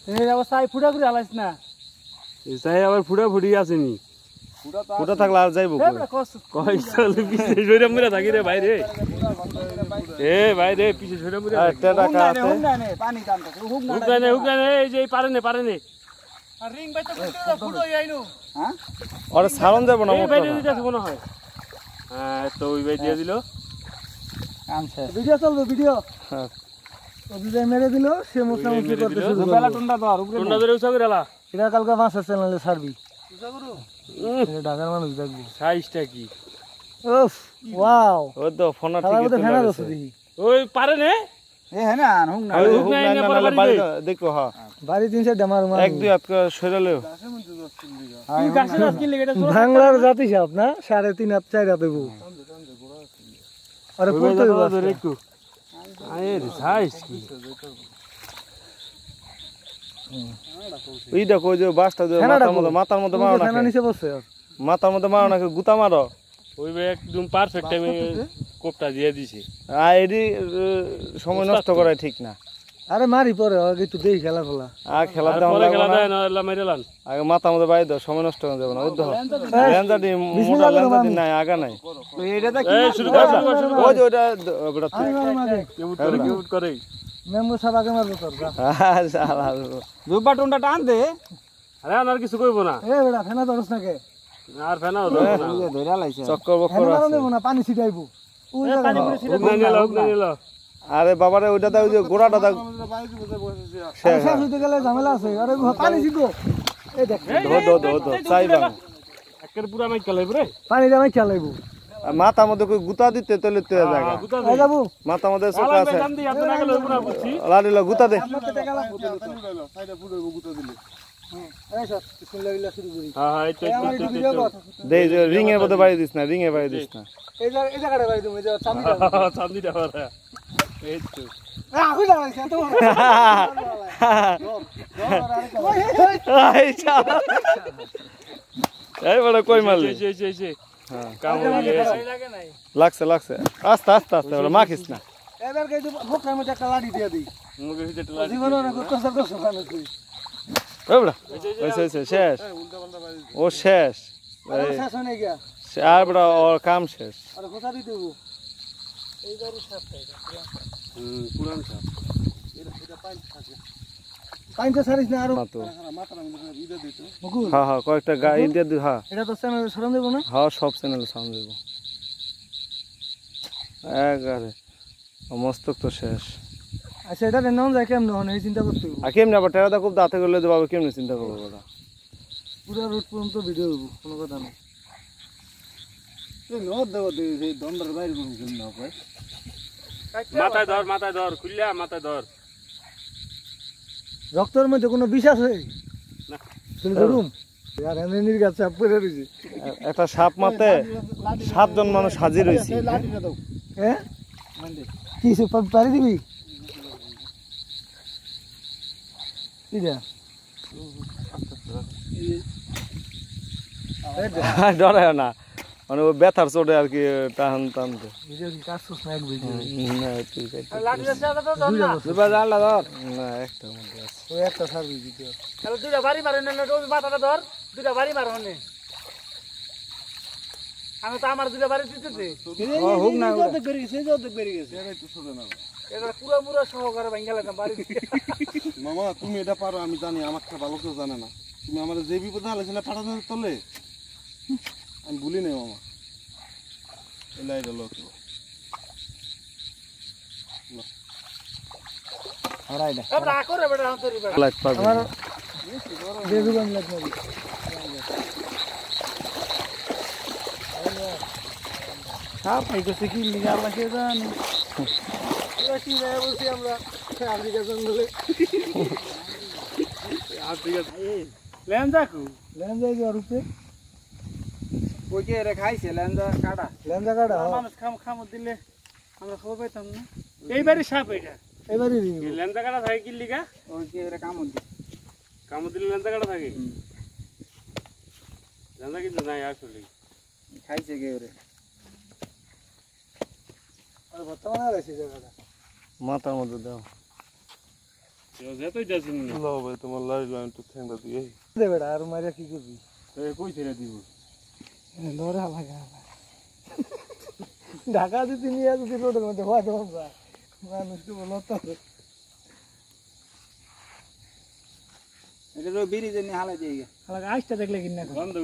এই অবস্থা ফুটা করে আলাইছ না এই চাই আবার ফুটা ফুটি আসেনি ফুটা থাকলে আর যাইব কই চলে পিছে জইরা মুরা থাকি রে ভাই রে এ ভাই রে পিছে জইরা মুরা একটা টাকা আছে পানি টানতে হুক না এই যে পারে নে আর রিং বাইতে ফুটো ফুটো আইনো হ্যাঁ ওরে সারন যাব না এই ভাই দিতে মনে হয় হ্যাঁ তো ওই ভাই দিয়ে দিল আনছে ভিডিও চলবে ভিডিও হ্যাঁ ও ভিডিও মেরে দিল সে মুসলামুসলি করতেছে বেলা টন্ডা ধর উপরে টন্ডা ধরে উঠা গেলা এটা কালকে মাছের চ্যানেলে ছাড়বি উঠা করু এটা ঢাকার মানুষ দেখবি সাইজটা কি উফ ওয়াও ও তো ফোনা ঠিক আছে ফেনা দছ দেখি ওই পারে নে এ হ্যাঁ না হুক না দেখো হ্যাঁ বাড়ি 3 ডামার মার এক দুই হাত করে সরালেও কি গাছে গাছ কিনলে এটা বাংলার জাতি সাপ না 3.5 হাত 4 হাত দেবো আরে পড়তে ধরে একটু আরে সাইজ কি এইটা কই যে বাসটা যে মাথার মধ্যে মারো না ফেনা নিচে বসে মাথার মধ্যে মারো না গুতা মারো ওই একদম পারফেক্ট টাইমে কোপটা দিয়ে দিছি আর এডি সময় নষ্ট করা ঠিক না আরে মারি পরে আগে একটু দেই খেলা খোলা আর খেলা দাও না খেলা দেয় না এলা মেরেলান আগে মাথার মধ্যে বাইরে দাও সময় নষ্ট হয়ে যাবে না ওই দাও লেন্সা দি মোটা লেন্সা দি নাই আগা নাই তো এইটা কি শুরু কর ওই যে ওটা বড় কিউট করে মেমো সব আগে মারবো তোর শালা দুবা টন্ডা টান দে আরে আর কিছু কইবো না এ বেটা ফেনা ধরছ নাকে আর ফেনা ধরো না এই ধইরা লাইছে চক্কর বক্কর আছে না পানি ছিটাইবো ওই পানি পুরো ছিটাইবো আরে বাবারে ওইটা দাও যে গোড়াটা দাও শেষ হইতে গেলে ঝামেলা আছে আরে পানি ছিটো এই দেখ দো চাইবা একের পুরা মাই খেলাইব রে পানি দামাই খেলাইবো মাথার মধ্যে কই গুতা দিতে তলে তে জায়গা এই যাবো মাথার মধ্যে চোকা আছে লাড়িলা গুতা দে সাইডে ফুড়ইবো গুতা দিলে এই সব বিসমিল্লাহ বিল্লাহ শুরু করি হ্যাঁ এই তো দে যে রিং এর মধ্যে বাড়ি দিস না রিং এ বাড়ি দিস না এই জায়গাটা বাড়ি দিমু এই যে চান্দিটা বাড়া এই তো আগুই লাগাইছে তো এই বড় কই মারলি হ্যাঁ কাম লাগে নাই লাগছে আস্তে ওরা মাখিস না এবার কই ভোকরার মধ্যে একটা লাড়ি দিয়ে দিই মুখে ভিতরে লাড়ি জীবন না কত সানো তুই ওই বড় শেষ ও শেষ শেষ হয়ে গিয়া আর বড় ওর কাম শেষ আরে কোথা দিতে দেবো এই গাড়ি সাপটা এটা পুরান সাপ এটা পাইনটা সারিস না আর মাথার মধ্যে ইদা দিত মুকুল হ্যাঁ কয়েকটা গাড়ি দিয়ে দি হ্যাঁ এটা তো চ্যানেল সরান দেব না হ্যাঁ সব চ্যানেল সামনে দেব একবারে মস্তক তো শেষ আচ্ছা এটা নাম যায় কেমন হন এই চিন্তা করতে আর কেমনে আবার টেরাদা খুব দাঁতে গেলে দেবো কেমনে চিন্তা করবো ওটা পুরো রুট পর্যন্ত ভিডিও দেবো কোনো কথা নেই নদ দেবো সেই দন্ডার বাইরে না ভাই মাথায় ধর খুললা মাথায় ধর রক্তের মধ্যে কোনো বিষ আছে না তুমি করুম আর এমনির গাছে চাপ পড়ে রইছে একটা সাপ মারতে 7 জন মানুষ হাজির হইছে হ্যাঁ কি সে পারি দিবি ইদা ডরায় না মানে ওই ব্যথার চোটে আর কি টানতে ভিডিও কি কাটছস না এক ভিডিও না ঠিক আছে লাগছে তো ধর না দুবার জানলা ধর না একটা মধ্যে আছে ওই একটা সার্ভিস ভিডিও তাহলে দুইটা বাড়ি মারো না ওই মাথাটা ধর দুইটা বাড়ি মারো নে আমি তো আমার দুইটা বাড়ি দিতেছি ও হুক না ওটা বেরি গেছে এটাই তো ছোট না এটা পুরো পুরো সহকারে ভাঙা লাগা বাড়ি মামা তুমি এটা পারো আমি জানি আমাকে ভালো কেউ জানে না তুমি আমার যে বিপদে আলেছ না পাঠাতে তলে আমি ভুলি নাই মামা এলাই গেল হরাইডা अब राखो रे बेटा हम तेरी बेटा লাইট পাবে আমার দেবি বন্ধ লাগ মারি সাপ পাইছে কি লিগা লাগে জানি এরা কি রে বলছি আমরা আফ্রিকা জঙ্গলে আফ্রিকা লেঞ্জা যে রূপে ওই যে রে খাইছে লেন্দা কাটা মানুষ খাম দিলে আমরা খবর পাইতাম না এইবারই সাপ এটা এবারে লেঞ্জা কাটা থাকে কি লিগা ওই যে রে কাম দিলে লেঞ্জা কাটা থাকে লেঞ্জা কিন্তু নাই আসলে খাইছে কে রে আর বর্তমানে আছে জায়গাটা মাথার মধ্যে দাও যেতই যাচ্ছি মনে লো ভাই তোমার লাইল আমি তো ঠ্যাংটা দিয়ে দে বেটা আর মারিয়া কি করবি কই ছেড়ে দিব ধরে লাগা ঢাকা যদি নিয়ে যদি রোডের মধ্যে হওয়া দেবো মানুষ তো বলো তো এটা বিড়ি জন্য হালাই দিয়ে আইসটা দেখলে কিনা গন্ধ